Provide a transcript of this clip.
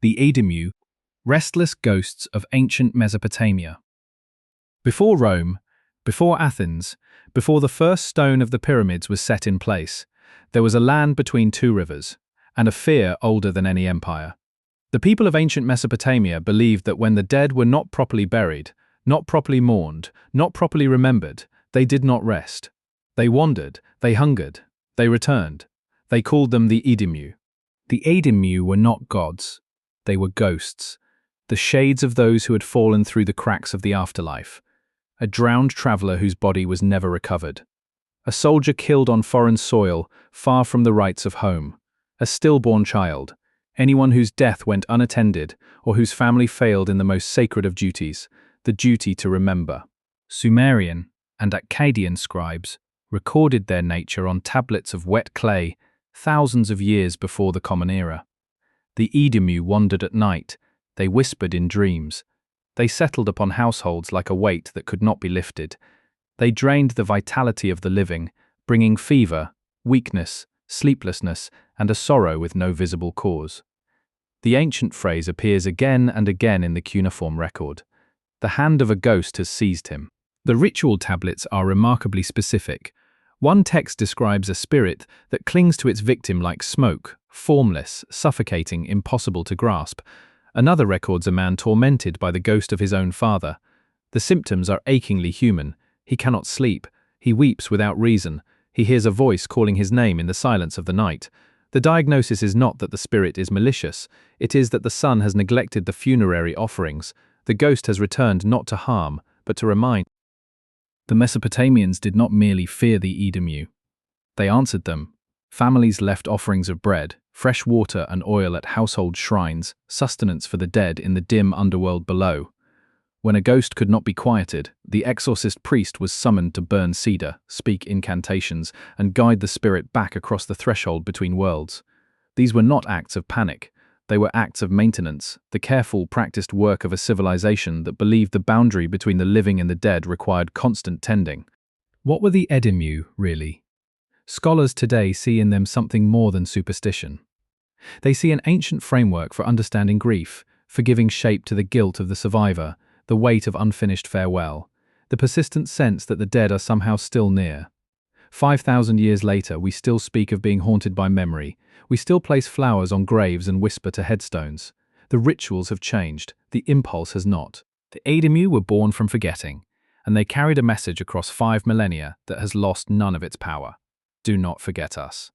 the Edimmu, restless ghosts of ancient Mesopotamia. Before Rome, before Athens, before the first stone of the pyramids was set in place, there was a land between two rivers, and a fear older than any empire. The people of ancient Mesopotamia believed that when the dead were not properly buried, not properly mourned, not properly remembered, they did not rest. They wandered, they hungered, they returned. They called them the Edimmu. The Edimmu were not gods. They were ghosts, the shades of those who had fallen through the cracks of the afterlife. A drowned traveler whose body was never recovered. A soldier killed on foreign soil, far from the rites of home. A stillborn child. Anyone whose death went unattended, or whose family failed in the most sacred of duties, the duty to remember. Sumerian and Akkadian scribes recorded their nature on tablets of wet clay thousands of years before the Common Era. The Edimmu wandered at night, they whispered in dreams. They settled upon households like a weight that could not be lifted. They drained the vitality of the living, bringing fever, weakness, sleeplessness, and a sorrow with no visible cause. The ancient phrase appears again and again in the cuneiform record. The hand of a ghost has seized him. The ritual tablets are remarkably specific. One text describes a spirit that clings to its victim like smoke, formless, suffocating, impossible to grasp. Another records a man tormented by the ghost of his own father. The symptoms are achingly human. He cannot sleep. He weeps without reason. He hears a voice calling his name in the silence of the night. The diagnosis is not that the spirit is malicious. It is that the son has neglected the funerary offerings. The ghost has returned not to harm, but to remind. The Mesopotamians did not merely fear the Edimmu. They answered them. Families left offerings of bread, fresh water and oil at household shrines, sustenance for the dead in the dim underworld below. When a ghost could not be quieted, the exorcist priest was summoned to burn cedar, speak incantations, and guide the spirit back across the threshold between worlds. These were not acts of panic. They were acts of maintenance, the careful, practiced work of a civilization that believed the boundary between the living and the dead required constant tending. What were the Edimmu, really? Scholars today see in them something more than superstition. They see an ancient framework for understanding grief, for giving shape to the guilt of the survivor, the weight of unfinished farewell, the persistent sense that the dead are somehow still near. 5,000 years later, we still speak of being haunted by memory. We still place flowers on graves and whisper to headstones. The rituals have changed, the impulse has not. The Edimmu were born from forgetting, and they carried a message across 5 millennia that has lost none of its power. Do not forget us.